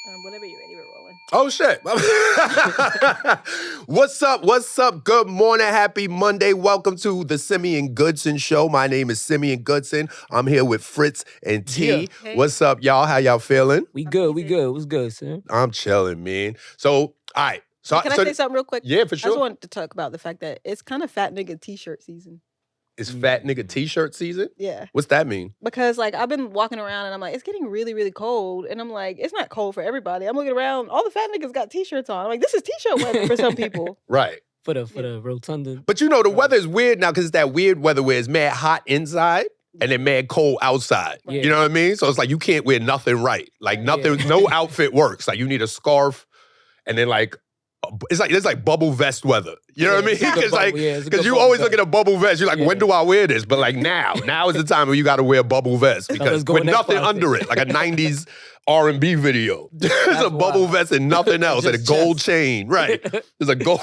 Whenever you're ready, we're rolling. Oh, shit. What's up? What's up? Good morning. Happy Monday. Welcome to the Simeon Goodson Show. My name is Simeon Goodson. I'm here with Fritz and T. Yeah. Hey. What's up, y'all? How y'all feeling? We I'm good. We easy. good. What's good, Sam? I'm chilling, man. So, all right. So, Can I say something real quick? Yeah, for I just sure. wanted to talk about the fact that it's kind of fat nigga t-shirt season. It's fat nigga t-shirt season? Yeah. What's that mean? Because, like, I've been walking around and I'm like, it's getting really, really cold. And I'm like, it's not cold for everybody. I'm looking around, all the fat niggas got t-shirts on. I'm like, this is t-shirt weather for some people. Right. For the rotunda. But you know, the weather is weird now because it's that weird weather where it's mad hot inside and then mad cold outside. Yeah. You know what I mean? So it's like you can't wear nothing right. Like nothing, no outfit works. Like you need a scarf and then like, it's like bubble vest weather. You know what I mean? It's a good Because like, bubble- yeah, it's a because good you bubble always vest. look at a bubble vest. You're like, Yeah. when do I wear this? But like now is the time when you got to wear a bubble vest because let's go with in that nothing closet. under it, like a '90s R&B video. There's a bubble wild. vest and nothing else, and a Just gold chest. chain. Right? There's a gold.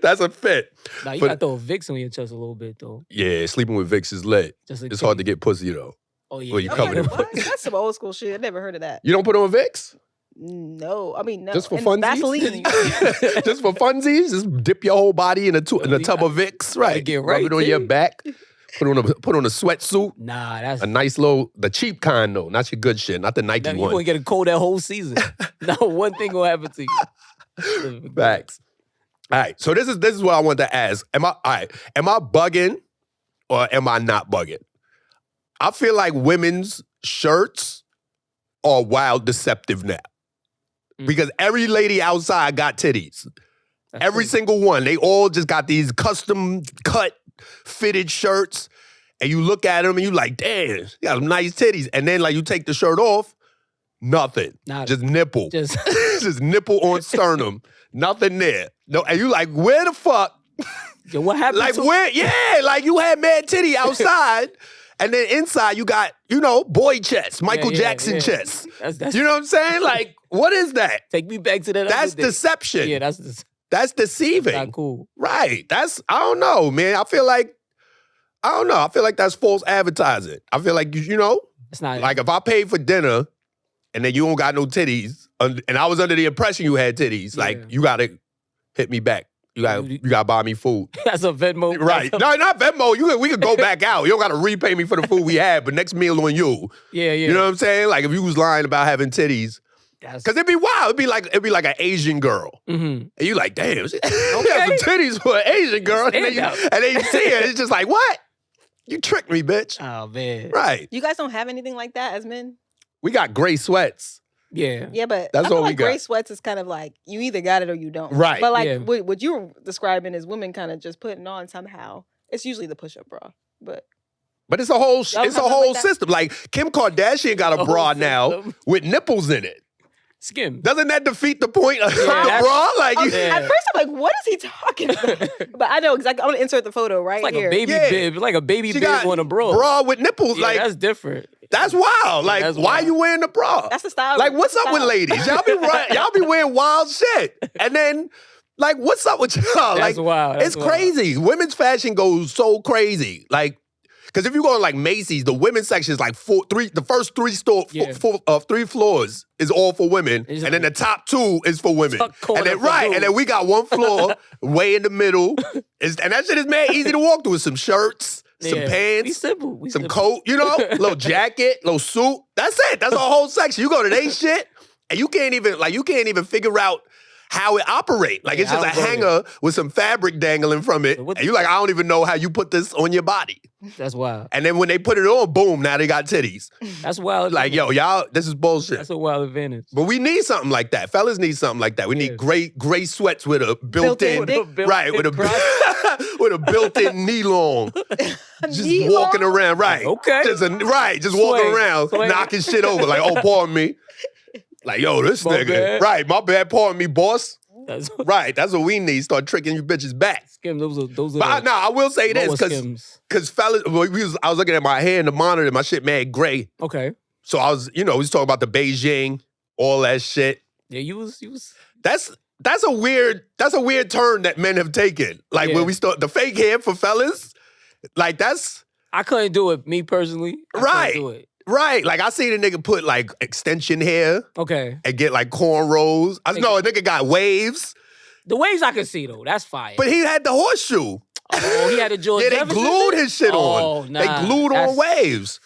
That's a fit. Nah, you But- gotta throw a Vicks on your chest a little bit though. Yeah, sleeping with Vicks is lit. Just in It's hard to case. get pussy though. Oh yeah. Well, you I'm covered like, it. what? That's some old school shit. I never heard of that. You don't put on Vicks? No. I mean, no. Just for And funsies? Vaseline. Just for funsies? Just dip your whole body in a tub of Vicks, right? get Rub right, it on your T. back. Put on a sweatsuit. Nah, that's A nice little, the cheap kind though, not your good shit, not the Nike you one. gonna get a cold that whole season. Not one thing gonna happen to you. Facts. All right, so this is what I want to ask. Am I bugging or am I not bugging? I feel like women's shirts are wild deceptive now. Mm. Because every lady outside got titties. That's Every true. single one. They all just got these custom cut, fitted shirts. And you look at them and you like, damn, you got some nice titties. And then like you take the shirt off, nothing. Nah, Just nipple. just Just nipple on sternum. Nothing there. No, and you like, where the fuck? yo, what happened Like to where? Yeah, like you had mad titty outside. And then inside you got, boy chest, Michael yeah, Jackson yeah. chest. That's You know what I'm saying? Like, what is that? take me back to that. That's other day. deception. Yeah, that's That's deceiving. not cool. Right. I don't know, man. I feel like that's false advertising. I feel like, It's not like if I paid for dinner and then you don't got no titties, and I was under the impression you had titties, like Yeah. you gotta hit me back. You gotta buy me food. that's a Venmo. Right. That's No, not Venmo. We could go back out. You don't gotta repay me for the food we had, but next meal on you. yeah. You know what I'm saying? Like if you was lying about having titties. That's, Cause it'd be wild. It'd be like an Asian girl. Mhm. And you like, damn, she got some titties for an Asian girl. And then, Stand out. you see it, it's just like, what? You tricked me, bitch. Oh man. Right. You guys don't have anything like that as men? We got gray sweats. Yeah. Yeah, but That's I feel all we like gray got. sweats is kind of like you either got it or you don't. Right. But like Yeah. what you're describing is women kind of just putting on somehow. It's usually the push-up bra, but But it's a whole Y'all have it's a something whole like that? system. Like Kim Kardashian got a The bra whole now system. with nipples in it. Skim. Doesn't that defeat the point of the that's- bra? Like you, Yeah. at first I'm like, what is he talking about? But I know exactly. I'm gonna insert the photo right It's like here. a baby Yeah. bib. It's like a baby she bib got on a bra. bra with nipples. Yeah, like that's different. that's wild. Like That's why wild. you wearing the bra? That's the style. Like, what's up with Style. ladies? Y'all be wearing wild shit. And then, like, what's up with y'all? That's Like, wild. That's it's wild. crazy. Women's fashion goes so crazy. Like, because if you go to like Macy's, the women's section is like the first three floors is all for women, It's and then the top two is for women. Tuck corner And then for dudes. and then we got one floor way in the middle, and that shit is mad easy to walk through with some shirts, some Yeah. We pants, simple. We some simple. coat, little jacket, little suit. That's it. That's a whole section. You go to they shit, and you can't even figure out how it operate. Like Yeah, it's just a I don't go hanger with some fabric dangling from it, So what and you like, I don't even know how you put this on your body. That's wild. And then when they put it on, boom, now they got titties. That's wild. Like, yo, y'all, this is bullshit. That's a wild advantage. But we need something like that. Fellas need something like that. We need Yeah. gray sweats with a built-in, Built-in right, with a with a built-in knee long. Just Knee walking long? around, right. Okay. Just walking Sway. around, Sway. knocking shit over. Like, oh, pardon me. Like, yo, this My nigga. bad. Right, my bad, pardon me, boss. That's Right, that's what we need. Start tricking you bitches back. Skim. Those are But I will say this, lower because skims. fellas, I was looking at my hair in the monitor, my shit mad gray. Okay. So I was, we was talking about the Beijing, all that shit. Yeah, you was. That's a weird turn that men have taken. Like Yeah. when we start the fake hair for fellas, like that's I couldn't do it. Me personally. I Right. couldn't do it. Right. Like I seen a nigga put like extension hair Okay. and get like cornrows. I know a nigga got waves, The waves I can see, though. That's fire. but he had the horseshoe. Oh, he had a George Yeah, they Jefferson glued thing? his shit Oh, on. nah. They glued on That's- waves.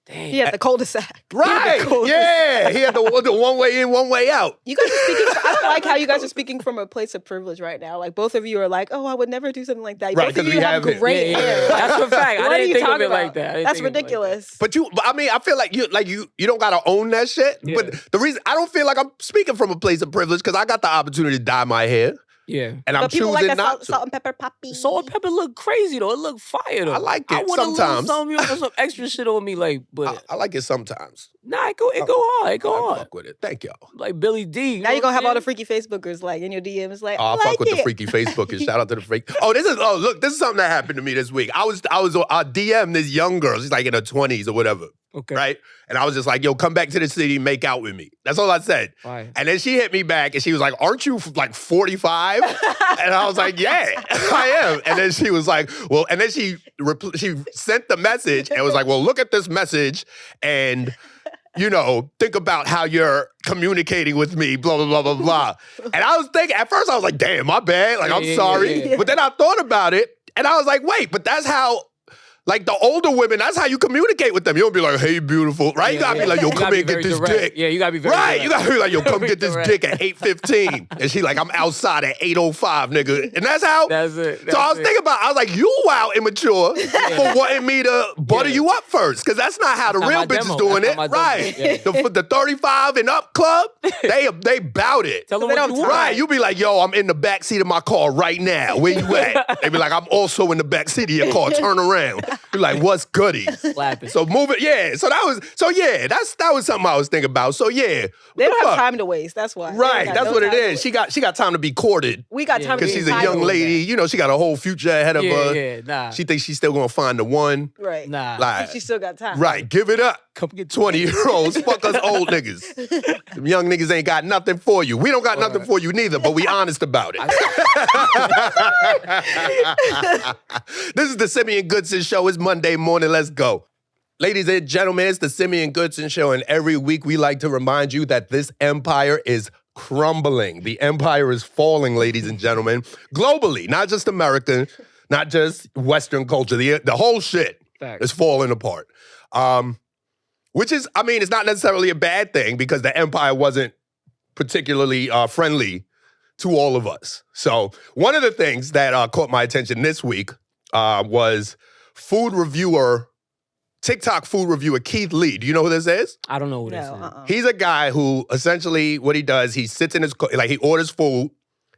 Dang. He had the cul-de-sac. Right. Yeah. He had the one way in, one way out. You guys are speaking. I don't like how you guys are speaking from a place of privilege right now. Like both of you are like, "Oh, I would never do something like that." Right, Both 'cause of you we have have it. great Yeah, hair. That's a fact. What I are didn't you think of talking it like about? that. I didn't That's think of it like that. ridiculous. But I mean, I feel like you don't gotta own that shit. Yeah. But the reason I don't feel like I'm speaking from a place of privilege because I got the opportunity to dye my hair, Yeah. and I'm But people choosing like that not to. salt and pepper poppy. Salt and pepper look crazy, though. It look fire, though. I like I it want a little sometimes. some extra shit on me, like, but I like it sometimes. nah, it go hard. It go I hard. fuck with it. Thank y'all. Like Billy D. Now you're gonna have all the freaky Facebookers like in your DMs, like, Oh, I like fuck with it. the freaky Facebookers. Shout out to the freak. Look, this is something that happened to me this week. I DM this young girl. She's like in her 20s or whatever. Okay. Right? And I was just like, yo, come back to the city and make out with me. That's all I said. Fire. And then she hit me back and she was like, aren't you like 45? And I was like, yeah, I am. And then she was like, well, and then she sent the message and was like, well, look at this message and, you know, think about how you're communicating with me, blah, blah, blah, blah, blah. And I was thinking, at first I was like, damn, my bad. Like, I'm Yeah, sorry. yeah. But then I thought about it and I was like, wait, but that's how, like the older women, that's how you communicate with them. You don't be like, hey, beautiful, right? You gotta be like, yo, You come gotta here and be get very this direct. dick. Yeah, you gotta be very Right, direct. you gotta be like, yo, come Very get this direct. dick at 8:15. And she like, I'm outside at 8:05, nigga. And that's how. That's it. So I was thinking about, I was like, you wild immature for wanting me to butter you up first. Cause that's not how the That's real not my bitches demo. doing That's it. not my Right. demo. Yeah. The 35 and up club, they bout it. Tell them They what don't you want. Right, you be like, yo, I'm in the back seat of my car right now. Where you at? They be like, I'm also in the back seat of your car. Turn around. Be like, what's goody? Slapping. So move it, yeah. That was something I was thinking about. So yeah, They don't have fuck? time to waste. That's why. They Right, got that's no what it time to is. waste. She got time to be courted We got Yeah. time to because be she's a entitled. young lady. You know, she got a whole future ahead of her. Yeah, nah. She thinks she's still gonna find the one. Right. Nah. Like, She still got time. right, give it up. Come get 20-year-olds, fuck us old niggas. Them young niggas ain't got nothing for you. We don't got nothing for you neither, but we honest about it. This is the Simeon Goodson Show. It's Monday morning. Let's go. Ladies and gentlemen, it's the Simeon Goodson Show, and every week we like to remind you that this empire is crumbling. The empire is falling, ladies and gentlemen, globally, not just American, not just Western culture. The whole shit Facts. is falling apart. Which is, I mean, it's not necessarily a bad thing because the empire wasn't particularly friendly to all of us. So one of the things that caught my attention this week was TikTok food reviewer Keith Lee. Do you know who this is? I don't know who this No. is. He's a guy who essentially what he does, he sits in his car, like he orders food,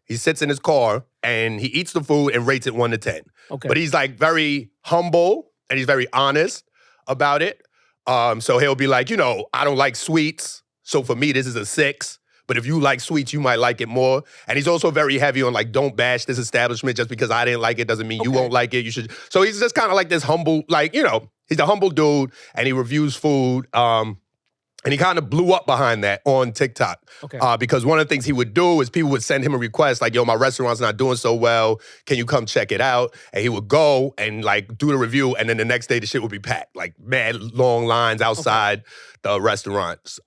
he sits in his car and he eats the food and rates it 1 to 10. Okay. But he's like very humble and he's very honest about it. So he'll be like, you know, I don't like sweets. So for me, this is a 6. But if you like sweets, you might like it more. And he's also very heavy on like, don't bash this establishment just because I didn't like it doesn't mean you won't like it. You should. So he's just kind of like this humble, like, you know, he's a humble dude and he reviews food. And he kind of blew up behind that on TikTok. Okay. Because one of the things he would do is people would send him a request like, yo, my restaurant's not doing so well. Can you come check it out? And he would go and like do the review. And then the next day the shit would be packed. Like mad long lines outside the restaurants.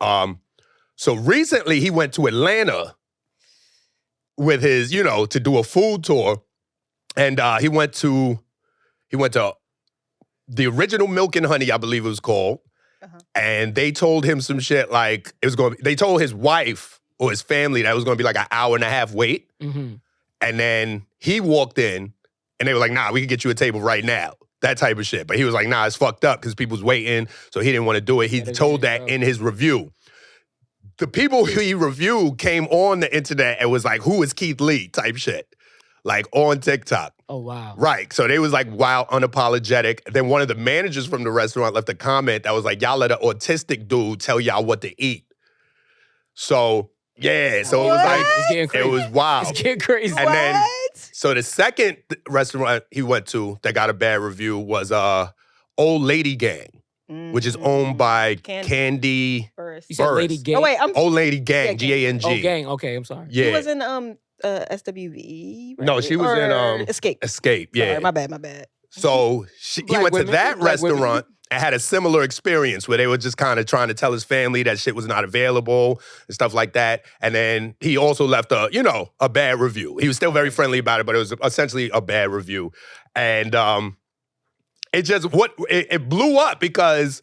So recently he went to Atlanta with his, you know, to do a food tour. And he went to the original Milk and Honey, I believe it was called. And they told him some shit like they told his wife or his family that it was going to be like an hour and a half wait. Mm-hmm. And then he walked in and they were like, nah, we can get you a table right now. That type of shit. But he was like, nah, it's fucked up because people's waiting. So he didn't want to do it. He told that in his review. The people he reviewed came on the internet and was like, who is Keith Lee type shit. Like on TikTok. Oh, wow. Right. So they was like, wow, unapologetic. Then one of the managers from the restaurant left a comment that was like, y'all let an autistic dude tell y'all what to eat. So, yeah. So it was like, It's getting crazy. it was wild. It's getting crazy. And then, What? so the second restaurant he went to that got a bad review was Old Lady Gang, which is owned by Candy First. You said Burris. Lady Gang. Oh wait, I'm. Old Lady Gang, Yeah, Gang. Oh, Gang. Okay, I'm sorry. Yeah. She was in SWV. Right? No, she was in Or Escape. Escape, yeah. Sorry, my bad. So he Black went to women? that Black women? restaurant. and had a similar experience where they were just kind of trying to tell his family that shit was not available and stuff like that. And then he also left a bad review. He was still very friendly about it, but it was essentially a bad review. And it blew up because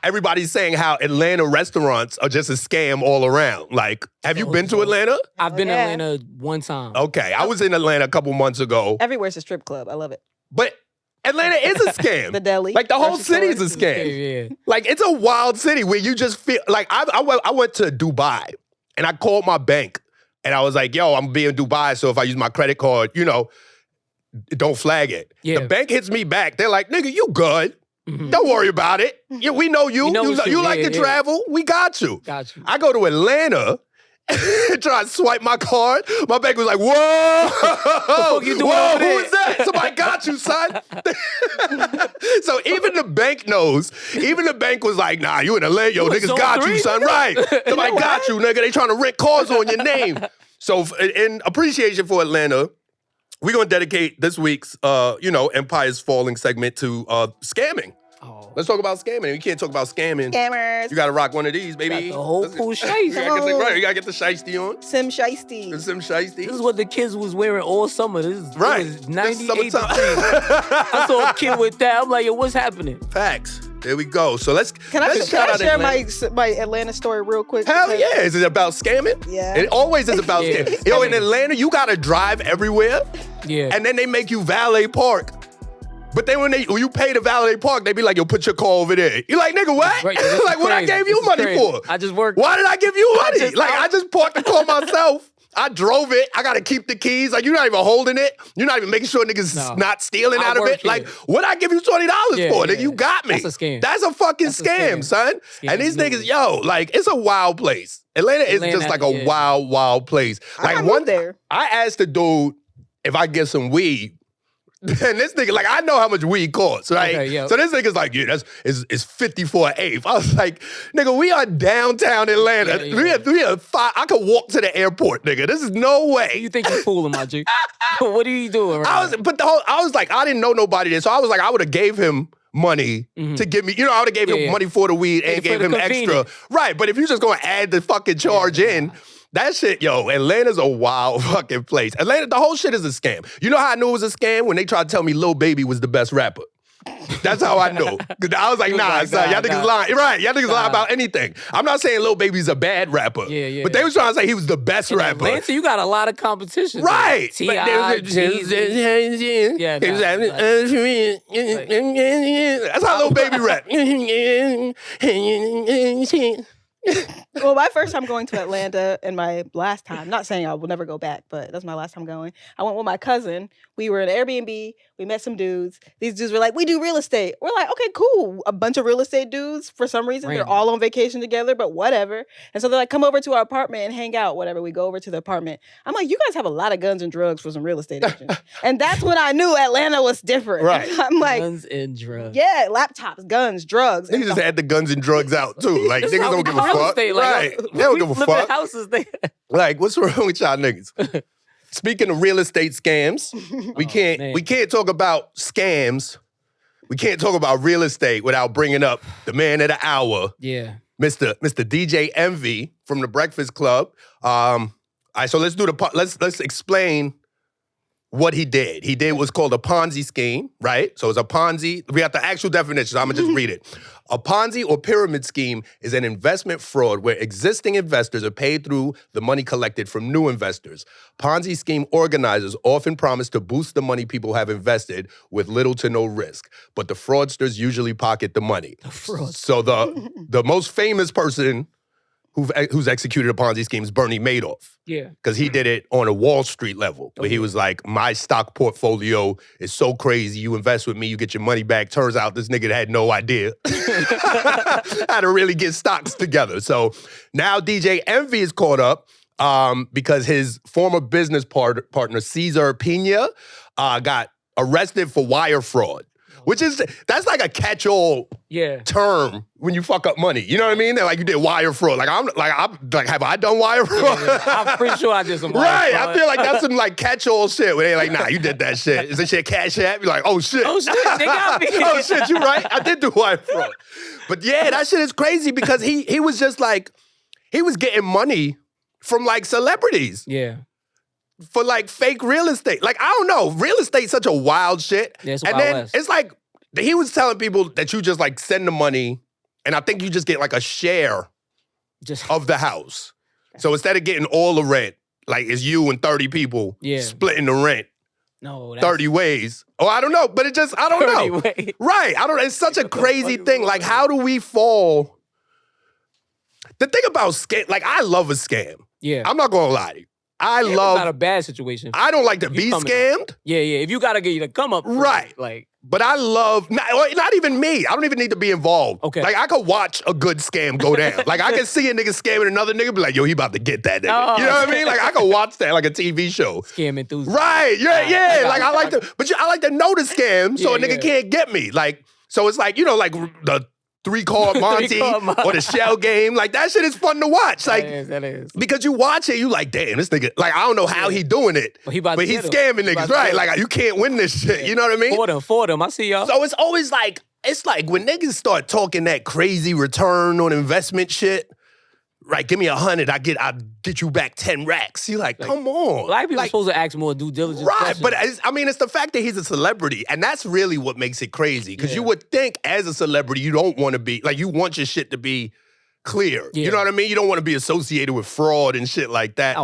everybody's saying how Atlanta restaurants are just a scam all around. Like, have you been to Atlanta? I've been to Atlanta one time. Okay, I was in Atlanta a couple months ago. Everywhere's a strip club. I love it. But Atlanta is a scam. The deli. Like, the whole city is a scam. Yeah. Like, it's a wild city where you just feel... Like, I went to Dubai, and I called my bank, and I was like, yo, I'm being in Dubai, so if I use my credit card, don't flag it. Yeah. The bank hits me back. They're like, nigga, you good. Mm-hmm. Don't worry about it. Yeah, we know you. You like to travel. We got you. Got you. I go to Atlanta and try to swipe my card. My bank was like, whoa. What the fuck you doing over there? Who is that? Somebody got you, son. So even the bank knows. Even the bank was like, nah, you in Atlanta. Yo, niggas got you, son. Right. Somebody got you, nigga. They trying to rent cars on your name. So in appreciation for Atlanta, we're going to dedicate this week's, Empire's Falling segment to scamming. Oh. Let's talk about scamming. You can't talk about scamming. Scammers. You got to rock one of these, baby. Got the whole pool shiesty. You got to get the shiesty on. Sim shiesty. The sim shiesty. This is what the kids was wearing all summer. This is Right. It was 98 degrees. Summertime. I saw a kid with that. I'm like, yo, what's happening? Facts. There we go. So let's Can I share my Atlanta story real quick? Hell yeah. Is it about scamming? Yeah. It always is about Yeah. scamming. Yo, in Atlanta, you got to drive everywhere. Yeah. And then they make you valet park. But then when you pay the valet park, they be like, yo, put your car over there. You're like, nigga, what? Right, Like, what I gave you money for? I just worked. Why did I give you money? I just parked the car myself. I drove it. I got to keep the keys. Like, you're not even holding it. You're not even making sure niggas not stealing out of it. Here. Like, what I give you $20 for? Nigga, you got me. That's a scam. That's a fucking scam, son. And these niggas, yo, like, it's a wild place. Atlanta is just like a wild, wild place. Like, I asked the dude if I get some weed. And this nigga, like, I know how much weed costs, right? Okay, yeah. So this nigga's like, yeah, it's 50 for an eighth. I was like, nigga, we are downtown Atlanta. Yeah. We are I could walk to the airport, nigga. This is no way. You think you're fooling, my G? What are you doing right I was like, I didn't know nobody there. So I was like, I would have gave him money to give me, I would have gave him money for the weed and gave him extra. Right, but if you're just going to add the fucking charge in, that shit, yo, Atlanta's a wild fucking place. Atlanta, the whole shit is a scam. You know how I knew it was a scam? When they tried to tell me Lil Baby was the best rapper. That's how I knew. I was like, nah, son, y'all niggas lying. Right, y'all niggas lie about anything. I'm not saying Lil Baby's a bad rapper. Yeah. But they was trying to say he was the best rapper. Atlanta, you got a lot of competition. Right. T.I., Jeezy. Yeah, that's how Lil Baby rap. Well, my first time going to Atlanta and my last time, not saying I will never go back, but that's my last time going. I went with my cousin. We were in an Airbnb. We met some dudes. These dudes were like, we do real estate. We're like, okay, cool. A bunch of real estate dudes. For some reason, they're all on vacation together, but whatever. And so they're like, come over to our apartment and hang out, whatever. We go over to the apartment. I'm like, you guys have a lot of guns and drugs for some real estate agents. And that's when I knew Atlanta was different. Right. I'm like, guns and drugs. Yeah, laptops, guns, drugs. Niggas just had the guns and drugs out, too. Like, niggas don't give a fuck. Right. They don't give a fuck. Houses there. Like, what's wrong with y'all niggas? Speaking of real estate scams, we can't talk about scams. We can't talk about real estate without bringing up the man of the hour. Yeah. Mr. DJ Envy from the Breakfast Club. All right, so let's explain what he did. He did what's called a Ponzi scheme, right? So it's a Ponzi. We got the actual definition, so I'm gonna just read it. A Ponzi or pyramid scheme is an investment fraud where existing investors are paid through the money collected from new investors. Ponzi scheme organizers often promise to boost the money people have invested with little to no risk, but the fraudsters usually pocket the money. So the most famous person who's executed a Ponzi scheme is Bernie Madoff. Yeah. Because he did it on a Wall Street level, where he was like, my stock portfolio is so crazy, you invest with me, you get your money back. Turns out this nigga had no idea how to really get stocks together. So now DJ Envy is caught up because his former business partner, Cesar Pina, got arrested for wire fraud. which is that's like a catch-all term when you fuck up money. You know what I mean? They're like you did wire fraud. Like I'm like have I done wire fraud? Yeah. I'm pretty sure I did some wire right. fraud. I feel like that's some like catch-all shit where they're like, nah, you did that shit. Is this shit Cash App? You're like, oh shit. Oh shit, they got me. Oh shit, you right. I did do wire fraud. But yeah, that shit is crazy because he was just like he was getting money from like celebrities. Yeah. For like fake real estate. Like, I don't know. Real estate's such a wild shit. Yeah, it's and Wild then West. it's like, he was telling people that you just like send the money and I think you just get like a share of the house. So instead of getting all the rent, like it's you and 30 people splitting the rent. No, 30 ways. Oh, I don't know. But it just, I don't know. Ways. Right. I don't, it's such a crazy thing. Like, how do we fall? The thing about scam, like I love a scam. Yeah. I'm not gonna lie to you. I love. It's not a bad situation. I don't like to be scammed. Yeah. If you gotta get you to come up, right? Like, but I love not even me. I don't even need to be involved. Okay. Like I could watch a good scam go down. Like I can see a nigga scamming another nigga, be like, yo, he about to get that nigga. Oh. You know what I mean? Like I could watch that like a TV show. Scam enthusiast. Right? Yeah. Like I like to, but I like to know the scam so a nigga can't get me. Like so, it's like like the 3-card Monty or the shell game. Like that shit is fun to watch. Like that is. because you watch it, you like, damn, this nigga. Like I don't know how he doing it, but he's scamming niggas, right? Like you can't win this shit. You know what I mean? For them. I see y'all. So it's always like when niggas start talking that crazy return on investment shit. Right, give me 100, I'll get you back 10 racks. You're like, come on. Black people are supposed to ask more due diligence questions. But questions. it's the fact that he's a celebrity, and that's really what makes it crazy. Because you would think as a celebrity, you don't want to be, like you want your shit to be clear. Yeah. You know what I mean? You don't want to be associated with fraud and shit like that.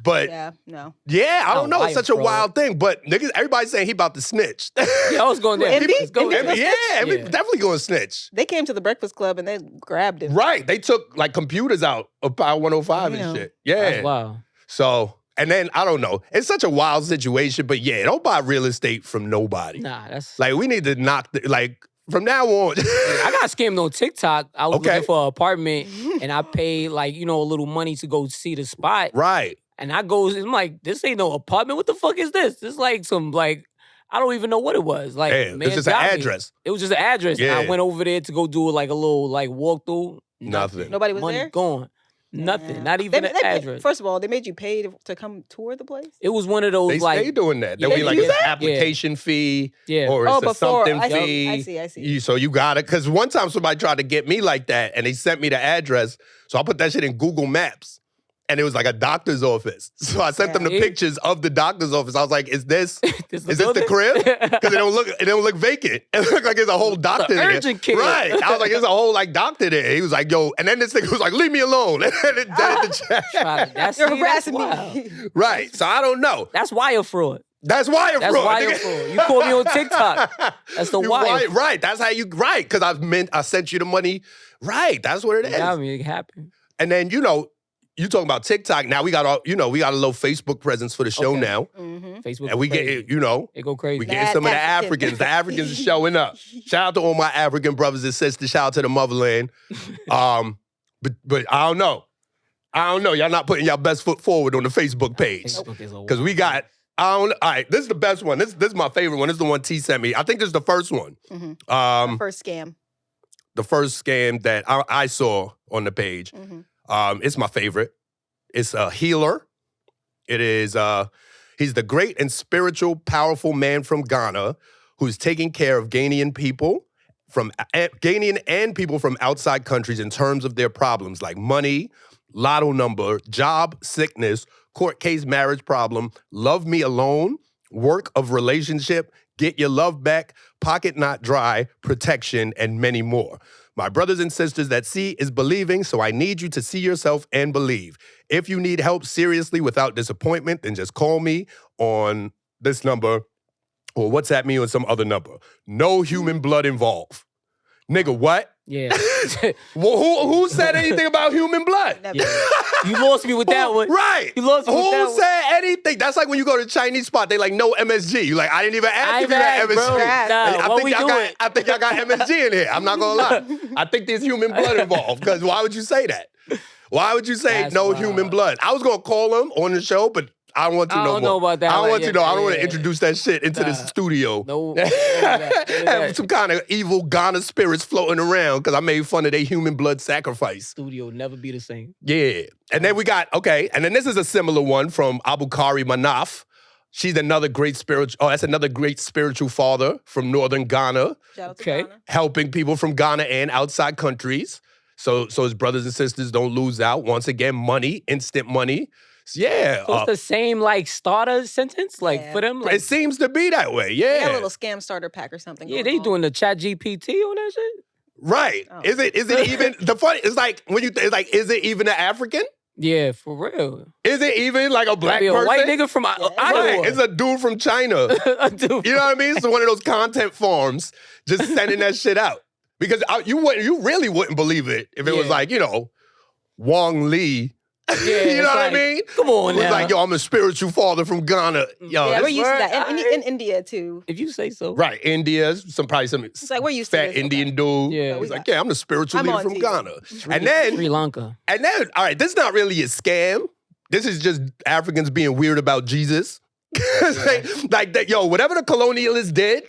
But I don't know. It's such a wild thing. But niggas, everybody's saying he about to snitch. I was going there. Envy definitely going to snitch. They came to the Breakfast Club and they grabbed him. Right. They took like computers out of Power 105 and shit. Yeah. That's wild. So, and then I don't know. It's such a wild situation. But yeah, don't buy real estate from nobody. Nah, that's like we need to knock from now on. I got scammed on TikTok. I was looking for an apartment and I paid like, a little money to go see the spot. Right. And I'm like, this ain't no apartment. What the fuck is this? This like some I don't even know what it was. Like, man, it's just an address. It was just an address. Yeah. And I went over there to go do like a little walkthrough. Nothing. Nobody was Money there? gone. Nothing. Yeah. Not even an address. First of all, they made you pay to come tour the place? It was one of those they stay doing that. There'll be like an application fee or it's a something fee. I see. So you got it. Because one time somebody tried to get me like that and they sent me the address. So I put that shit in Google Maps. And it was like a doctor's office. So I sent them the pictures of the doctor's office. I was like, is this the crib? Because it don't look vacant. It looked like there's a whole doctor there. Urgent care. Right. I was like, there's a whole doctor there. He was like, yo, and then this nigga was like, leave me alone. And then You're harassing me. Right. So I don't know. That's wire fraud. That's wire fraud. Wire fraud. You called me on TikTok. That's the wire. Right. That's how you, right. Because I sent you the money. Right. That's what it is. Yeah, I mean, it happened. And then, you talking about TikTok. Now we got a little Facebook presence for the show now. Mm-hmm. Facebook. And we get, it go crazy. We getting some of the Africans. The Africans are showing up. Shout out to all my African brothers and sisters. Shout out to the motherland. But I don't know. Y'all not putting y'all best foot forward on the Facebook page. Because we got, all right, this is the best one. This is my favorite one. This is the one T sent me. I think this is the first one. Mm-hmm. First scam. The first scam that I saw on the page. Mm-hmm. It's my favorite. It's a healer. It is, he's the great and spiritual, powerful man from Ghana who's taking care of Ghanaian and people from outside countries in terms of their problems like money, lotto number, job, sickness, court case, marriage problem, love me alone, work of relationship, get your love back, pocket not dry, protection, and many more. My brothers and sisters, that see is believing, so I need you to see yourself and believe. If you need help seriously without disappointment, then just call me on this number or WhatsApp me on some other number. No human blood involved. Nigga, what? Yeah. Well, who said anything about human blood? Yeah. You lost me with that one. Right. You lost me with that one. Who said anything? That's like when you go to a Chinese spot, they like, no MSG. You like, I didn't even ask if you had MSG. I think y'all got MSG in here. I'm not gonna lie. I think there's human blood involved. Because why would you say that? Why would you say no human blood? I was gonna call him on the show, but I don't want to I no don't more. know about that. I don't want to know. I don't want to Yeah. introduce that shit into this studio. No. Have some kind of evil Ghana spirits floating around because I made fun of their human blood sacrifice. Studio never be the same. Yeah. And then we got, and then this is a similar one from Abukari Manaf. She's another great that's another great spiritual father from northern Ghana. Shout out to Okay. Ghana. Helping people from Ghana and outside countries. So his brothers and sisters don't lose out. Once again, money, instant money. Yeah. So it's the same like starter sentence, like Yeah. for them. Like, It seems to be that way. They got a Yeah. little scam starter pack or something. yeah, going they on. doing the Chat GPT on that shit. Right. Oh. Is it even the funny? It's like when you it's like, is it even an African? Yeah, for real. Is it even like a black Be a person? white nigga from Iowa. Right. It's a dude from China. Dude. You know what I mean? So one of those content farms just sending that shit out. Because you really wouldn't believe it if it was Yeah. like, Wong Lee. Yeah, You know it's what I like, mean? Come on It was now. like, yo, I'm a spiritual father from Ghana. Yo, Yeah, that's we're used to that. word, And in India, too. If you say so. right. India, probably some It's like we're used to fat this. Indian dude. Yeah. He's like, yeah, I'm the spiritual I'm leader on from TV. Ghana. Sri And Lanka. then, all right, this is not really a scam. This is just Africans being weird about Jesus. like that, whatever the colonialists did,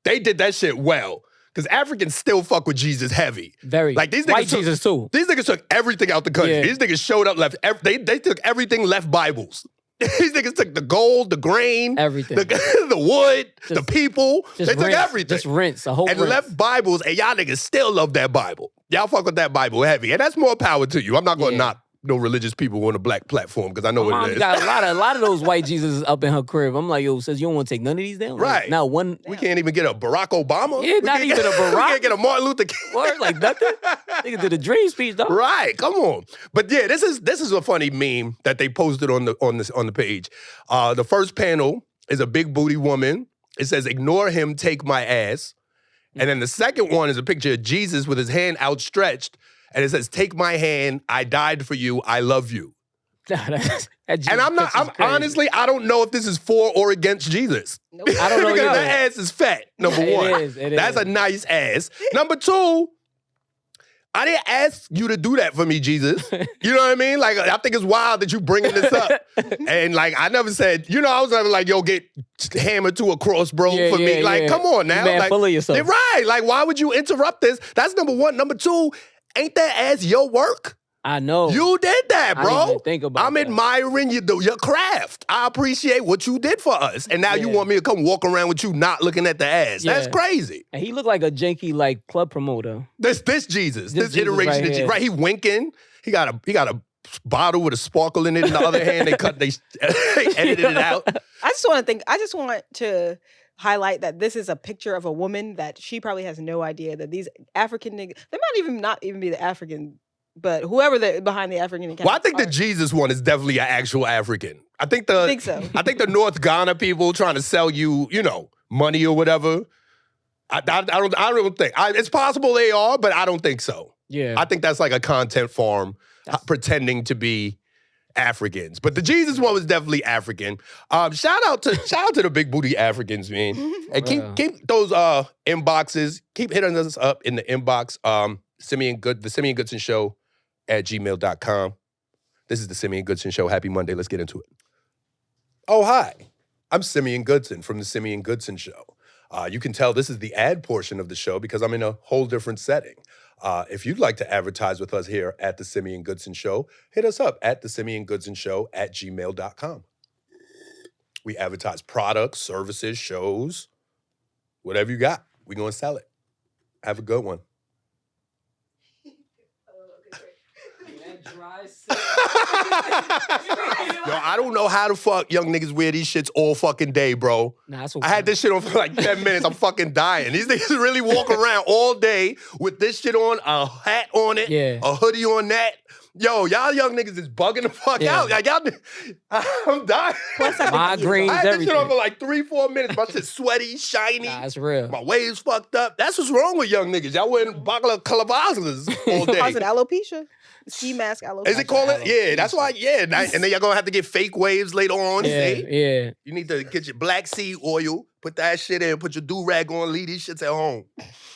they did that shit well. Because Africans still fuck with Jesus heavy. Very. Like these White niggas took, Jesus too. These niggas took everything out the country. Yeah. These niggas showed up, they took everything, left Bibles. These niggas took the gold, the grain, Everything. the wood, the Just- people. They Just took rinse, everything. Just rinse a whole And rinse. left Bibles, and y'all niggas still love that Bible. Y'all fuck with that Bible heavy. And that's more power to you. I'm not going to Yeah. knock no religious people on a black platform because I know My what mom it is. got a lot of those white Jesus up in her crib. I'm like, yo, says you don't want to take none of these down? Like, Right. Not one We can't even get a Barack Obama. Yeah, We not can't even a We Barack. can't get a Martin Luther King. word, like nothing. Nigga did a dream speech, though. Right, come on. But yeah, this is a funny meme that they posted on the page. The first panel is a big booty woman. It says, "Ignore him, take my ass." And then the second one is a picture of Jesus with his hand outstretched, and it says, "Take my hand, I died for you, I love you." That And I'm honestly, I don't know if this is for or against Jesus. Nope. I don't know Because either. that ass is fat, number It one. is, it That's is. a nice ass. Number two, I didn't ask you to do that for me, Jesus. You know what I mean? Like, I think it's wild that you bringing this up. And like, I never said, I was never like, yo, get hammered to a cross, bro, Yeah, for me. yeah, Like, yeah. come on You now. man Like, full of yourself. They're right. Like, why would you interrupt this? That's number one. Number two, ain't that ass your work? I know. You did that, I bro. didn't even think about I'm that. admiring your craft. I appreciate what you did for us. And now you Yeah. want me to come walk around with you not looking at the ass. That's Yeah. crazy. And he looked like a janky like club promoter. This Jesus. This This Jesus iteration right of Jesus. here. Right, he winking. He got a bottle with a sparkle in it. In the other hand, they edited it out. I just want to highlight that this is a picture of a woman that she probably has no idea that these African niggas, they might not even be the African, but whoever behind the African accounts. Well, I think the are. Jesus one is definitely an actual African. I think I think so. I think the North Ghana people trying to sell you, money or whatever. I don't think. It's possible they are, but I don't think so. Yeah. I think that's like a content farm pretending to be Africans. But the Jesus one was definitely African. Shout out to the big booty Africans, man. And keep those inboxes. Keep hitting us up in the inbox. The Simeon Goodson Show at gmail.com. This is the Simeon Goodson Show. Happy Monday. Let's get into it. Oh, hi. I'm Simeon Goodson from the Simeon Goodson Show. You can tell this is the ad portion of the show because I'm in a whole different setting. If you'd like to advertise with us here at the Simeon Goodson Show, hit us up at the Simeon Goodson Show at gmail.com. We advertise products, services, shows, whatever you got. We're going to sell it. Have a good one. Yo, I don't know how the fuck young niggas wear these shits all fucking day, bro. Nah, that's what I had this shit on for like 10 minutes. I'm fucking dying. These niggas really walk around all day with this shit on, a hat on it, a hoodie on that. Yo, y'all young niggas is bugging the fuck out. Like, y'all, I'm dying. Migraines, I had this everything. shit on for like 3-4 minutes. My shit sweaty, shiny. Nah, that's real. My waves fucked up. That's what's wrong with young niggas. Y'all wearing buckler calabazas all day. Causing alopecia. Ski mask aloe. Is it called it? Aloe. Yeah, that's why. Yeah, and then y'all gonna have to get fake waves later on. Yeah, See? yeah. You need to get your black seed oil, put that shit in, put your do-rag on, leave these shits at home.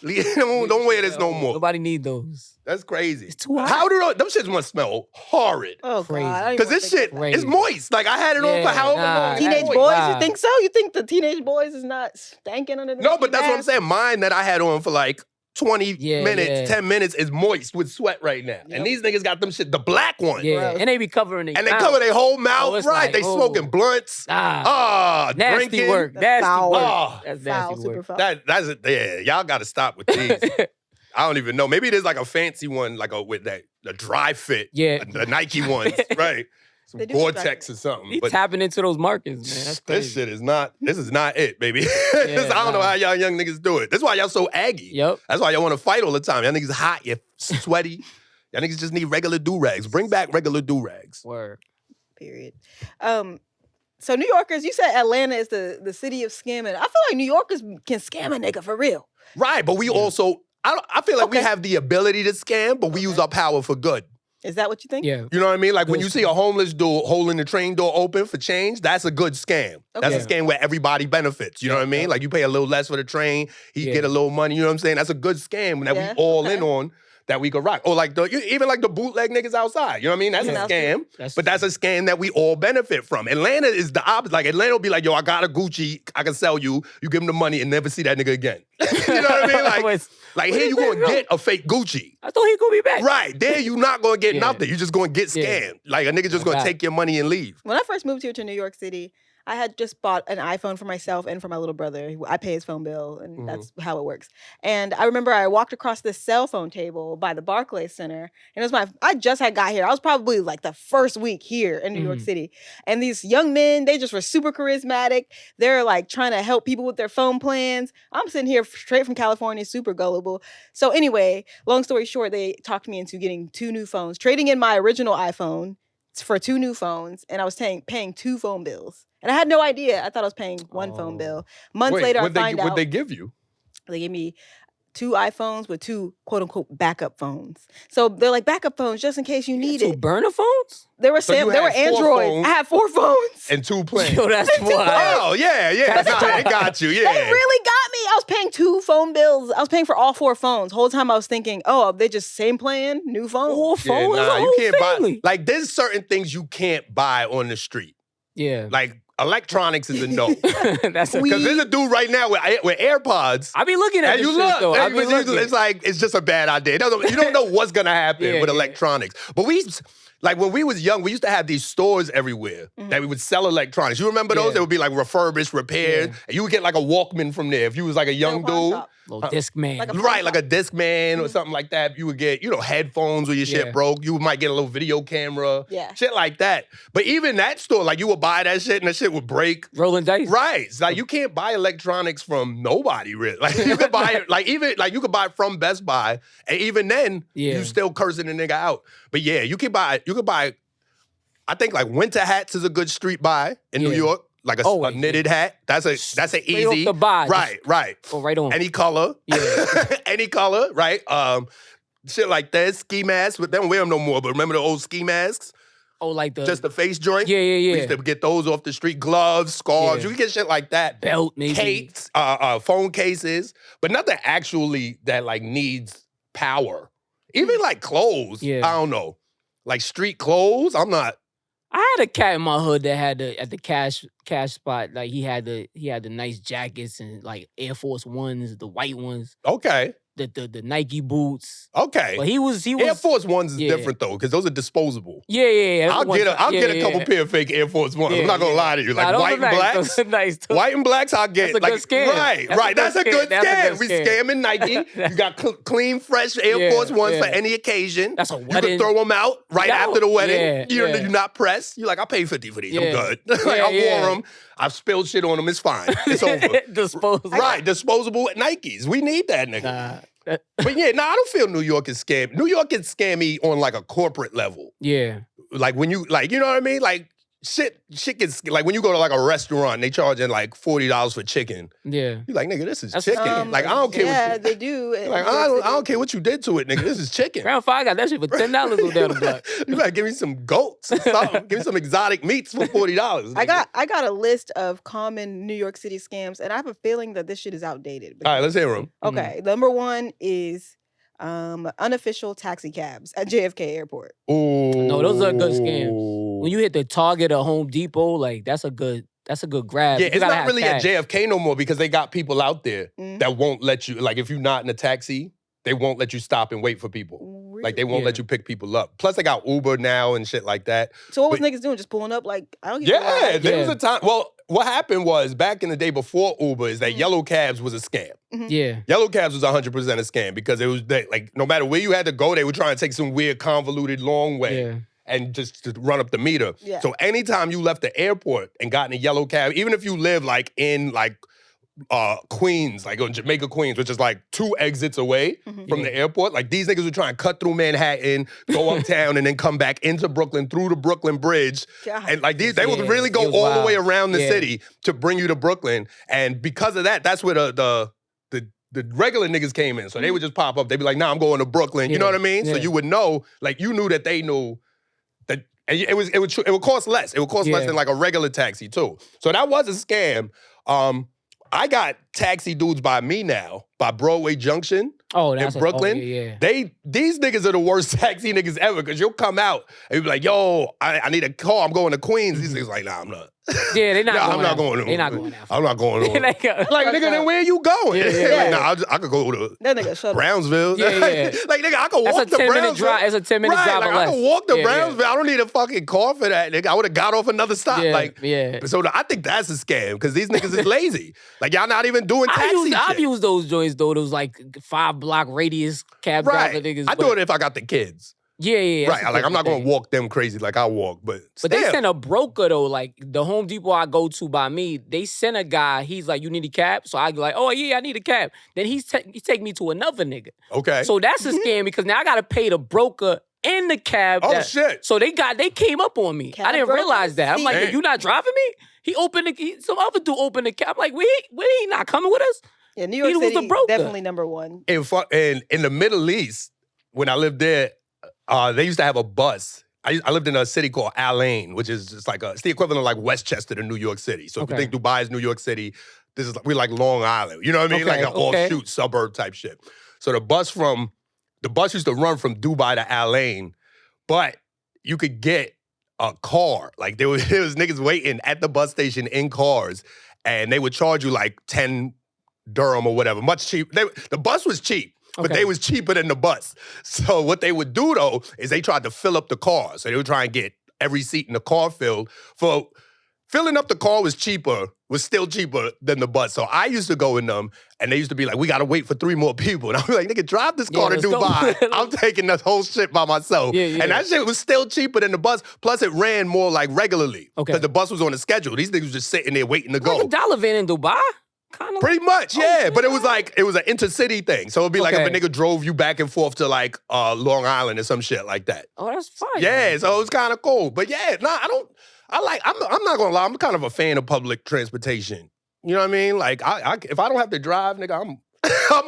Don't wear this no more. Nobody need those. That's crazy. It's too hot. How do them shits must smell horrid? Oh, Crazy. God. Because this shit is moist. Like, I had it on for however long. Teenage Moist. boys, Wow. you think so? You think the teenage boys is not stanking under the No, but that's what I'm mask? saying. Mine that I had on for like 20 Yeah, minutes, yeah. 10 minutes is moist with sweat right now. Yep. And these niggas got them shit, the black one. Yeah, Gross. and they be covering it. And they cover their whole mouth. it's Right. like, They smoking blunts. Nasty Drinking. work. That's Nasty foul. work. Oh. That's Foul, nasty super work. foul. That's it. Yeah, y'all got to stop with these. I don't even know. Maybe there's like a fancy one, like with that the dry fit. Yeah. The Nike ones, right? Some They do look Gore-Tex like or something. He But tapping into those markets, man. That's crazy. this shit is not. This is not it, baby. I don't know nah. how y'all young niggas do it. That's why y'all so aggy. Yep. That's why y'all want to fight all the time. Y'all niggas hot. You're sweaty. Y'all niggas just need regular do-rags. Bring back regular do-rags. Word. Period. So New Yorkers, you said Atlanta is the city of scamming. I feel like New Yorkers can scam a nigga for real. Right, but we also. I feel like we Okay. have the ability to scam, but we use our power for good. Is that what you think? Yeah. You know what I mean? Like when Good you see a homeless dude holding the train door open for change, that's a good scam. That's a Okay. scam where everybody benefits. You know what I mean? Yeah. Like you pay a little less for the train, he Yeah. get a little money. You know what I'm saying? That's a good scam that Yeah, we all in okay. on that we could rock. Or like even like the bootleg niggas outside. You know what I mean? That's Yeah. a scam. That's But that's a scam that we all benefit from. Atlanta is the opposite. Like Atlanta will be like, yo, I got a Gucci, I can sell you. You give him the money and never see that nigga again. You know what I mean? Like here you gonna get a fake Gucci. I thought he gonna be back. Right. There you not gonna get Yeah. nothing. You just gonna get scammed. Yeah. Like a nigga just gonna Right. take your money and leave. When I first moved here to New York City, I had just bought an iPhone for myself and for my little brother. I pay his phone bill, and that's how it works. And I remember I walked across this cell phone table by the Barclays Center, and it was I just had got here. I was probably like the first week here in New York City. And these young men, they just were super charismatic. They're like trying to help people with their phone plans. I'm sitting here straight from California, super gullible. So anyway, long story short, they talked me into getting 2 new phones, trading in my original iPhone for 2 new phones, and I was paying 2 phone bills. And I had no idea. I thought I was paying 1 phone bill. Months later, I find out What'd they give you? they gave me 2 iPhones with 2 quote unquote backup phones. So they're like backup phones just in case you need Two it. burner phones? They were So you they were had 4 Androids. phones I had 4 phones. And 2 plans. Yo, that's wild. Oh, yeah. Nah, they got you, yeah. They really got me. I was paying 2 phone bills. I was paying for all 4 phones. Whole time I was thinking, oh, they just same plan, new phone. 4 Yeah, phones? nah, a you whole can't family. buy. Like, there's certain things you can't buy on the street. Yeah. Like, electronics is a no. That's a Because there's a dude right now with AirPods. I be looking at And this you shit, look, though. I be but looking. it's like, it's just a bad idea. You don't know what's gonna happen Yeah, with yeah. electronics. But like when we was young, we used to have these stores everywhere that we would sell electronics. You remember those? Yeah. They would be like refurbished, repaired. Yeah. And you would get like a Walkman from there if you was like a young Pawn dude. shop. Little disc man. Like a- Right, like a Discman or something like that. You would get, headphones or your shit Yeah. broke. You might get a little video camera. Yeah. Shit like that. But even that store, like you would buy that shit and that shit would break. Rolling dice. Right. It's like you can't buy electronics from nobody really. Like you could buy it, you could buy it from Best Buy. And even then, Yeah. you still cursing the nigga out. But yeah, you could buy, I think like winter hats is a good street buy in New Yeah. York. Like a Always, knitted hat. That's an Straight easy. off the buy. Right. Go right on. Any color. Yeah. Any color, right? Shit like that. Ski masks, but they don't wear them no more. But remember the old ski masks? Oh, like the Just the face joint? Yeah, We yeah, used yeah. to get those off the street. Gloves, scarves. Yeah. You can get shit like that. Belt, maybe. Capes, phone cases, but nothing actually that like needs power. Even like clothes, Yeah. I don't know. Like street clothes, I'm not. Mm-hmm. I had a cat in my hood that had at the cash spot. Like he had the nice jackets and like Air Force Ones, the white ones, Okay. the Nike boots. Okay. But he was Air Force Ones is yeah. different though, because those are disposable. Yeah. I'll get a couple pair of fake Air Force Ones. I'm not gonna lie to you. Like white and blacks. Those are nice. Too. White and blacks, I'll get. That's a like, good scam. Right. That's a good That's a scam. good We scam. scamming Nike. You got clean, fresh Air Yeah, Force Ones for yeah. any occasion. That's a You wedding. can throw them out right Yeah, after the wedding. yeah, You're yeah. not pressed. You're like, I paid 50 for these. I'm Yeah. good. Like, Yeah, I yeah. wore them. I've spilled shit on them. It's fine. It's over. Disposable. Right. Disposable Nikes. We need that, nigga. Nah. But yeah, I don't feel New York is scam. New York is scammy on like a corporate level. Yeah. Like when you, like, you know what I mean? Like, shit gets like when you go to like a restaurant, they charging like $40 for chicken. Yeah. You like, nigga, this is That's chicken. Like I don't care. Yeah, what you, they do. like I don't care what you did to it, nigga. This is chicken. Round 5 got that shit for $10 on down the block. You better give me some goats or something. Give me some exotic meats for $40. I got a list of common New York City scams, and I have a feeling that this shit is outdated. All right, let's hear them. Okay, number one is unofficial taxi cabs at JFK Airport. Ooh. No, those are good scams. When you hit the Target or Home Depot, like that's a good grab. Yeah, You it's gotta not have really cash. at JFK no more because they got people out there Mhm. that won't let you, like if you're not in a taxi, they won't let you stop and wait for people. Like they won't Yeah. let you pick people up. Plus they got Uber now and shit like that. So what was But- niggas doing? Just pulling up? Like I don't get Yeah, there was Yeah. a time. Well, what happened was back in the day before Uber is that yellow cabs was a scam. Yeah. Yellow cabs was 100% a scam because it was like no matter where you had to go, they were trying to take some weird convoluted long way. Yeah. And just to run up the meter. Yeah. So anytime you left the airport and got in a yellow cab, even if you live like in like Queens, like on Jamaica, Queens, which is like 2 exits away from Yeah. the airport, like these niggas would try and cut through Manhattan, go uptown, and then come back into Brooklyn through the Brooklyn Bridge. God. And like they would Yeah, really go it was all the wild. way around the Yeah. city to bring you to Brooklyn. And because of that, that's where the regular niggas came in. So they would just pop up. They'd be like, nah, I'm going to Brooklyn. You know Yeah. what I mean? So Yeah. you would know, like you knew that they knew that and it would cost less. It would cost less Yeah. than like a regular taxi too. So that was a scam. I got taxi dudes by me now, by Broadway Junction. Oh, that's Brooklyn, yeah. These niggas are the worst taxi niggas ever because you'll come out and you be like, yo, I need a car. I'm going to Queens. These niggas like, nah, I'm not. Yeah, they're not Nah, going I'm not out. going. They're not going out. I'm not going. On. Like, Like, nigga, then where you going? Yeah, yeah, Like, yeah. nah, I could go to That nigga shut up. Brownsville. Yeah, yeah. Like, nigga, I could That's walk a to 10-minute Brownsville. drive. It's a 10-minute Right, drive like, or I less. could walk to Yeah, Brownsville. I don't need a fucking car for that, nigga. I would have got off another stop. Yeah, Like, yeah. so I think that's a scam because these niggas is lazy. Like, y'all not even doing taxi I've shit. used those joints though. Those like 5-block radius cab driver Right. niggas. I do it if I got the kids. Yeah. Right. Like, I'm not going to walk them crazy like I walk, but But they still. sent a broker though, like the Home Depot I go to by me. They sent a guy. He's like, "You need a cab?" So I go like, "Oh yeah, I need a cab." Then he take me to another nigga. Okay. So that's a scam because now I gotta pay the broker and the cab. Oh, shit. So they came up on me. Cab I didn't brokers? realize that. I'm like, Damn. "You not driving me?" He opened some other dude opened the cab. I'm like, he not coming with us? Yeah, New York He was the City broker. definitely number one. In the Middle East, when I lived there, they used to have a bus. I lived in a city called Al Ain, which is just like it's the equivalent of like Westchester to New York City. So if you Okay. think Dubai is New York City, we're like Long Island. You know what I mean? Okay, Like an okay. offshoot suburb type shit. So the bus used to run from Dubai to Al Ain, but you could get a car. Like there was niggas waiting at the bus station in cars, and they would charge you like 10 dirham or whatever, much cheap. The bus was cheap. But Okay. they was cheaper than the bus. So what they would do though is they tried to fill up the car. So they would try and get every seat in the car filled. For filling up the car was still cheaper than the bus. So I used to go in them and they used to be like, we gotta wait for 3 more people. And I was like, nigga, drive this car to let's go. Dubai. I'm taking this whole shit by myself. Yeah, yeah. And that shit was still cheaper than the bus. Plus it ran more like regularly. Okay. Because the bus was on a schedule. These niggas was just sitting there waiting to go. Like a dollar van in Dubai? Kind of. Pretty much, yeah. But it was yeah. like, it was an intercity thing. So it'd be like if a Okay. nigga drove you back and forth to like Long Island or some shit like that. Oh, that's fine. Yeah, so it was kind of cool. But yeah, I'm not gonna lie, I'm kind of a fan of public transportation. You know what I mean? Like, if I don't have to drive, nigga, I'm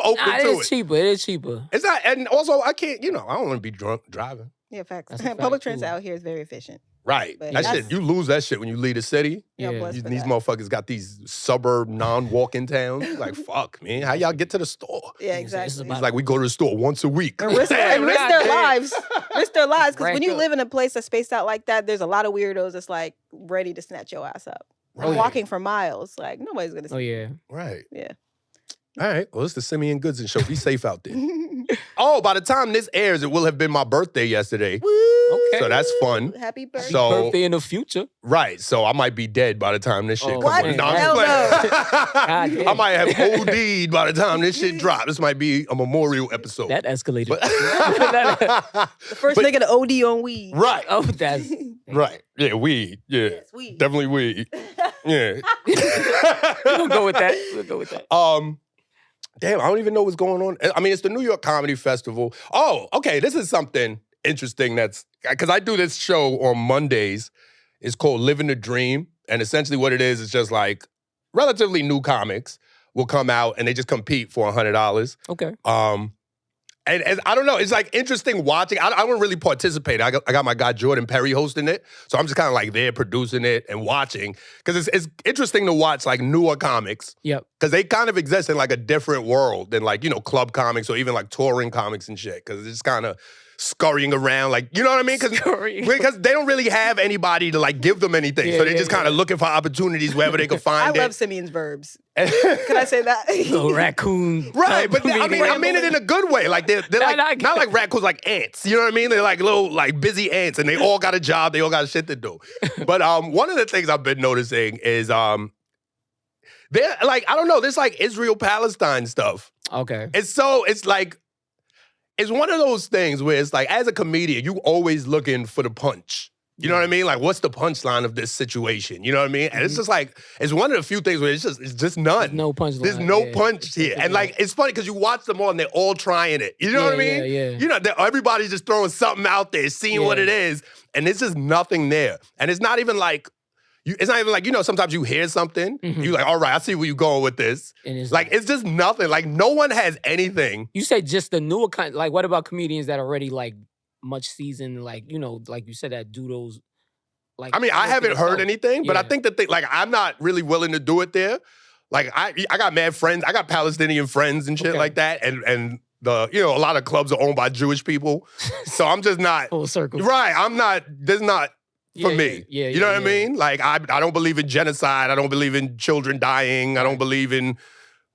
open Nah, to it it. is cheaper. It is cheaper. It's not, and also I can't, I don't want to be drunk driving. Yeah, facts. That's a fact, Public too. transit out here is very efficient. Right. But That that's- shit, you lose that shit when you leave the city. Yeah, Yeah. blessed for These that. motherfuckers got these suburb non-walking towns. Like, fuck, man. How y'all get to the store? Yeah, It's- it's exactly. about- It's like we go to the store once a week. And risk, Damn, and risk God their damn. lives. Risk their lives. Because when Rank you up. live in a place that's spaced out like that, there's a lot of weirdos that's like ready to snatch your ass up. Right. Walking for miles. Like, nobody's going to see Oh yeah. Right. Yeah. All right. Well, it's the Simeon Goodson show. Be safe out there. Oh, by the time this airs, it will have been my birthday yesterday. Woo! Okay. So that's fun. Happy birthday. So- Birthday in the future. Right. So I might be dead by the time this shit Oh, comes What? out. man. I'm Hell just playing. God damn. I might have OD'd by the time this shit drops. This might be a memorial episode. That escalated. But- The first But- nigga to OD on weed. right. Oh, that's Right. Yeah, weed. Yeah. Yes, weed. Definitely weed. Yeah. We'll go with that. We'll go with that. Damn, I don't even know what's going on. I mean, it's the New York Comedy Festival. Oh, okay. This is something interesting because I do this show on Mondays. It's called Living the Dream. And essentially what it is just like relatively new comics will come out and they just compete for $100. Okay. And I don't know, it's like interesting watching. I don't really participate. I got my guy Jordan Perry hosting it. So I'm just kind of like there producing it and watching. Because it's interesting to watch like newer comics. Yep. Because they kind of exist in like a different world than like, club comics or even like touring comics and shit. Because it's kind of scurrying around, like, you know what I mean? Because they don't really have anybody to like give them anything. So they're just kind of looking for opportunities wherever they can find it. I love Simeon's verbs. Can I say that? Oh, raccoon. Right, but I mean it in a good way. Like they're like not like raccoons, like ants. You know what I mean? They're like little like busy ants, and they all got a job. They all got shit to do. But one of the things I've been noticing is they're like, I don't know. There's like Israel-Palestine stuff. Okay. It's one of those things where it's like, as a comedian, you always looking for the punch. You know what I mean? Like, what's the punchline of this situation? You know what I mean? And it's just like, it's one of the few things where it's just none. There's no punchline. There's no punch here. And like, it's funny because you watch them all and they're all trying it. You know what I mean? Yeah. Everybody's just throwing something out there, seeing what it is. And it's just nothing there. And it's not even like, sometimes you hear something, you're like, all right, I see where you're going with this. And it's just nothing. Like, no one has anything. You say just the newer kind, like, what about comedians that are already, like, much seasoned, like, like you said, that do those, like... I mean, I haven't heard anything, but I think that, I'm not really willing to do it there. Like, I got mad friends. I got Palestinian friends and shit like that, and a lot of clubs are owned by Jewish people. So I'm just not... Full circle. Right, there's not... For me. You know what I mean? Like, I don't believe in genocide. I don't believe in children dying. I don't believe in,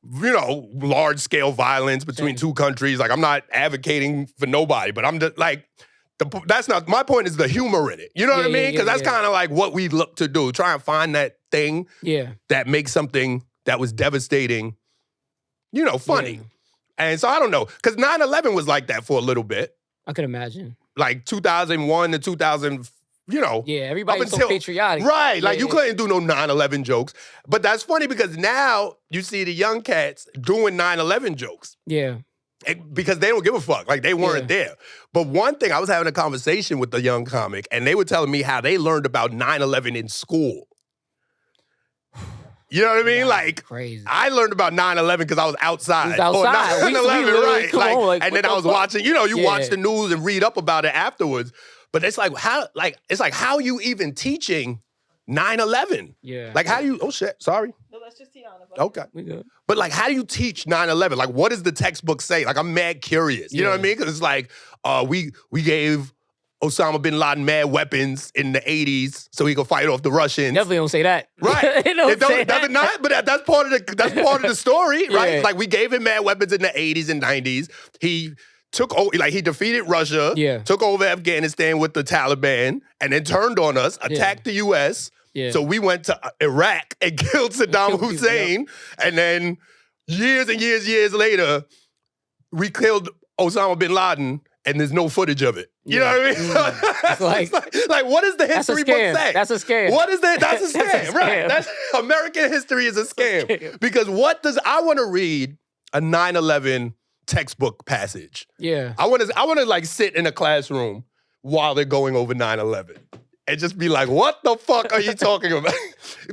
large-scale violence between two countries. Like, I'm not advocating for nobody, but I'm just, like, that's not, my point is the humor in it. You know what I mean? Because that's kind of like what we look to do. Try and find that thing that makes something that was devastating, funny. Yeah. And so, I don't know. Because 9/11 was like that for a little bit. I could imagine. Like, 2001 to 2004. Everybody's so patriotic. Right, like you couldn't do no 9/11 jokes. But that's funny because now you see the young cats doing 9/11 jokes. Yeah. Because they don't give a fuck. Like, they weren't there. But one thing, I was having a conversation with a young comic, and they were telling me how they learned about 9/11 in school. You know what I mean? Like, crazy. I learned about 9/11 because I was outside. It was outside. 9/11, right. And then I was watching, you watch the news and read up about it afterwards. But it's like, how you even teaching 9/11? Yeah. Like, how do you, oh shit, sorry. No, that's just Tionne. Okay. We good. But like, how do you teach 9/11? Like, what does the textbook say? Like, I'm mad curious. You know what I mean? Because it's like, we gave Osama bin Laden mad weapons in the 80s so he could fight off the Russians. Definitely don't say that. Right. Does it not? But that's part of the story, right? Like, we gave him mad weapons in the 80s and 90s. He took over, like, he defeated Russia, took over Afghanistan with the Taliban, and then turned on us, attacked the U.S. So we went to Iraq and killed Saddam Hussein, and then years and years later, we killed Osama bin Laden, and there's no footage of it. You know what I mean? It's like, what does the history book say? That's a scam. What is that? That's a scam, right? American history is a scam. Because I want to read a 9/11 textbook passage. Yeah. I want to like sit in a classroom while they're going over 9/11 and just be like, what the fuck are you talking about?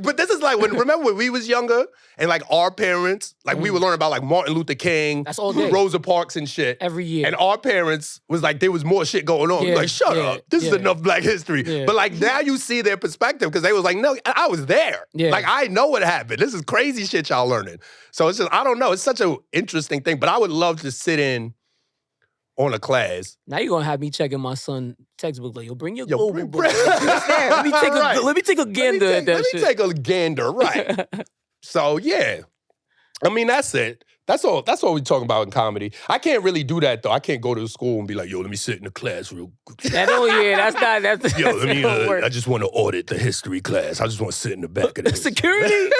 But this is like, remember when we was younger and like our parents, like we would learn about like Martin Luther King, that's all day. Rosa Parks and shit. Every year. And our parents was like, there was more shit going on. Like, shut up. This is enough Black history. But like, now you see their perspective because they was like, no, I was there. Like, I know what happened. This is crazy shit y'all learning. So it's just, I don't know. It's such an interesting thing. But I would love to sit in on a class. Now you're gonna have me checking my son textbook. Like, bring your global book. Let me take a gander at that shit. Let me take a gander, right. So yeah. I mean, that's it. That's all we talking about in comedy. I can't really do that though. I can't go to the school and be like, yo, let me sit in the class real quick. I just want to audit the history class. I just want to sit in the back of the security.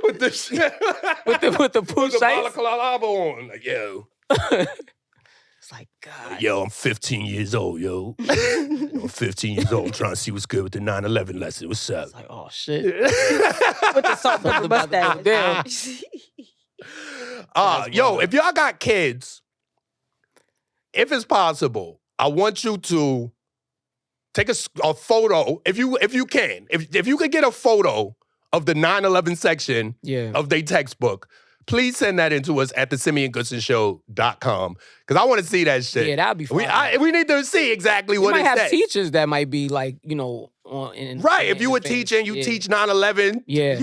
with the shit. with the push with the balaclava on. Like, yo. It's like, God. Yo, I'm 15 years old, yo. I'm 15 years old trying to see what's good with the 9/11 lesson. What's up? It's like, oh, shit. With the salt pepper mustache. Damn. Yo, if y'all got kids, if it's possible, I want you to take a photo if you can. If you could get a photo of the 9/11 section of their textbook, please send that into us at thesimeongoodsonshow.com because I want to see that shit. Yeah, that'd be fun. We need to see exactly what it says. You might have teachers that might be like, right. If you were teaching, you teach 9/11. Yeah.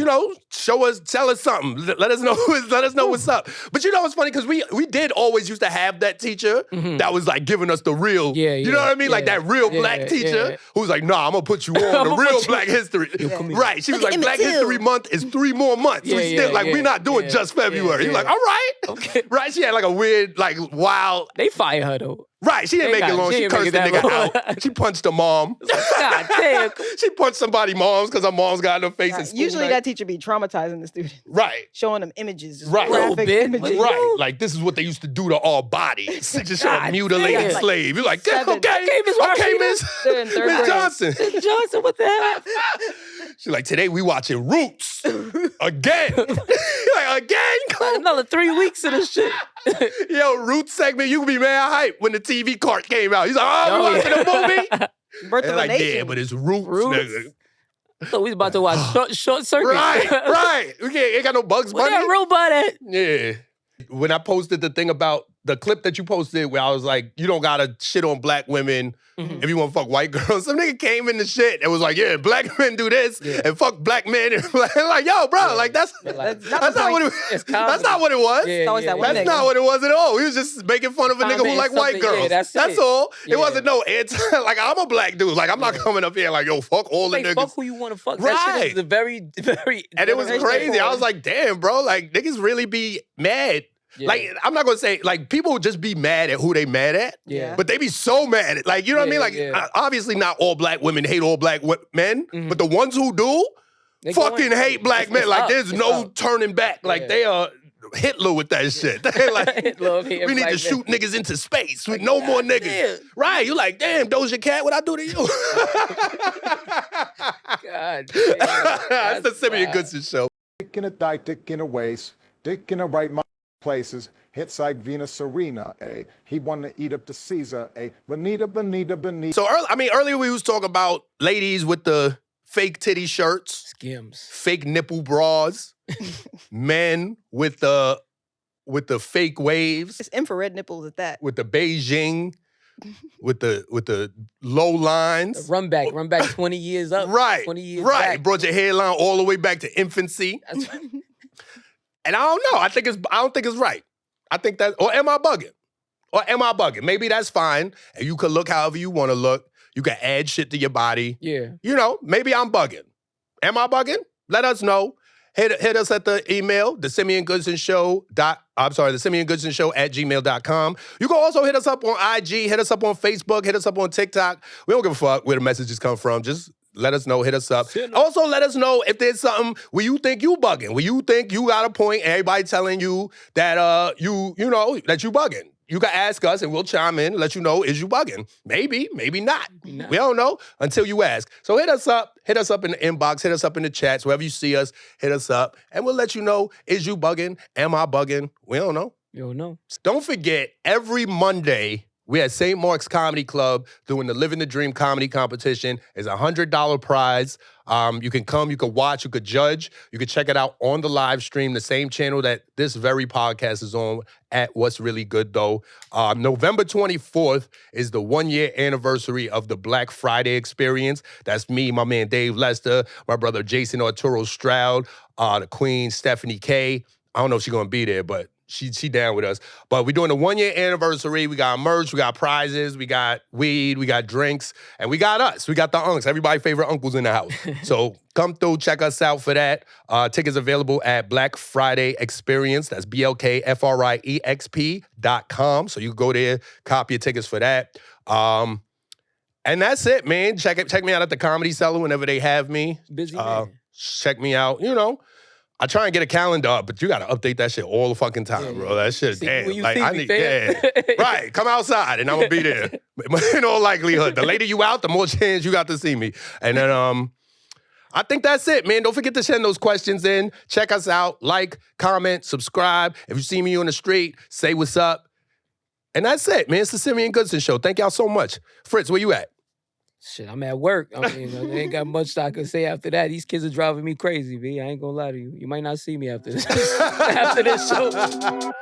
Tell us something. Let us know. Let us know what's up. But you know what's funny? Because we did always used to have that teacher that was like giving us the real. You know what I mean? Like that real black teacher who's like, nah, I'm gonna put you on the real Black History. Right. She was like, Black History Month is 3 more months. We still we're not doing just February. You're like, all right. Okay. Right. She had like a weird, like wild. They fire her though. Right, she didn't make it long. She cursed the nigga out. She punched the mom. God damn. She punched somebody's moms because her mom's got in her face in school. Usually that teacher be traumatizing the student. Right. Showing them images. Just right. Graphic images. Right. Like, this is what they used to do to all bodies. Just show a mutilated slave. You're like, okay, Miss Johnson. Miss Johnson, what the hell? She's like, today we watching Roots. Again. Like, again? Another 3 weeks of this shit. Yo, Roots segment, you can be mad hype when the TV cart came out. He's like, oh, we watching a movie? Birth of a Nation. Yeah, but it's Roots, nigga. So we about to watch Short Circuit. Right. We ain't got no Bugs Bunny. Where that robot at? Yeah. When I posted the thing about the clip that you posted where I was like, you don't gotta shit on black women if you want to fuck white girls. Some nigga came in the shit and was like, yeah, black men do this and fuck black men. And like, yo, bro, like that's not what it was. That's not what it was. That's not what it was at all. He was just making fun of a nigga who like white girls. That's all. It wasn't no anti, like I'm a black dude. Like I'm not coming up here like, yo, fuck all the niggas. Fuck who you want to fuck. Right. That shit is very. And it was crazy. I was like, damn, bro, like niggas really be mad. Yeah. Like, I'm not gonna say, like, people would just be mad at who they mad at. Yeah. But they be so mad at, like, you know what I mean? Like, obviously not all black women hate all black men, but the ones who do fucking hate black men. Like, there's no turning back. Like, they are Hitler with that shit. They're like, we need to shoot niggas into space with no more niggas. Damn. Right, you like, damn, Doja Cat, what I do to you? God damn. That's the Simeon Goodson Show. Dick in a thigh, dick in a waist, dick in a right mind. Places, hits like Venus Serena, he wanted to eat up the Caesar, Bonita. So, earlier we was talking about ladies with the fake titty shirts. Skims. Fake nipple bras. Men with the fake waves. It's infrared nipples at that. With the Beijing. With the low lines. Run back 20 years up. Right. 20 years right. back. Brought your hairline all the way back to infancy. That's right. And I don't know. I don't think it's right. I think that, or am I bugging? Maybe that's fine. And you can look however you want to look. You can add shit to your body. Yeah. You know, maybe I'm bugging. Am I bugging? Let us know. Hit us at the email, the Simeon Show at gmail.com. You can also hit us up on IG, hit us up on Facebook, hit us up on TikTok. We don't give a fuck where the messages come from. Just let us know, hit us up. Also, let us know if there's something where you think you bugging, where you think you got a point, everybody telling you that you know that you bugging. You can ask us and we'll chime in and let you know, is you bugging? Maybe, maybe not. No. We don't know until you ask. So hit us up in the inbox, hit us up in the chats, wherever you see us, hit us up, and we'll let you know, is you bugging? Am I bugging? We don't know. You don't know. Don't forget, every Monday, we're at St. Mark's Comedy Club doing the Living the Dream comedy competition. It's a $100 prize. You can come, you can watch, you could judge. You can check it out on the live stream, the same channel that this very podcast is on at What's Really Good Though. November 24th is the 1-year anniversary of the Black Friday experience. That's me, my man Dave Lester, my brother Jason Arturo Stroud, the queen Stephanie K. I don't know if she's going to be there, but she down with us. But we're doing the 1-year anniversary. We got merch, we got prizes, we got weed, we got drinks, and we got us. We got the unks. Everybody's favorite uncles in the house. So come through, check us out for that. Tickets available at Black Friday Experience. That's BLKFRIEXP.com. So you can go there, copy your tickets for that. And that's it, man. Check me out at the Comedy Cellar whenever they have me. Busy man. Check me out, you know. I try and get a calendar up, but you got to update that shit all the fucking time, bro. That shit, damn. Like, I need, right, come outside and I'm going to be there. In all likelihood, the later you out, the more chance you got to see me. And then, I think that's it, man. Don't forget to send those questions in. Check us out. Like, comment, subscribe. If you see me on the street, say what's up. And that's it, man. It's the Simeon Goodson Show. Thank y'all so much. Fritz, where you at? Shit, I'm at work. I mean, there ain't got much I can say after that. These kids are driving me crazy, B. I ain't gonna lie to you. You might not see me after this. After this show.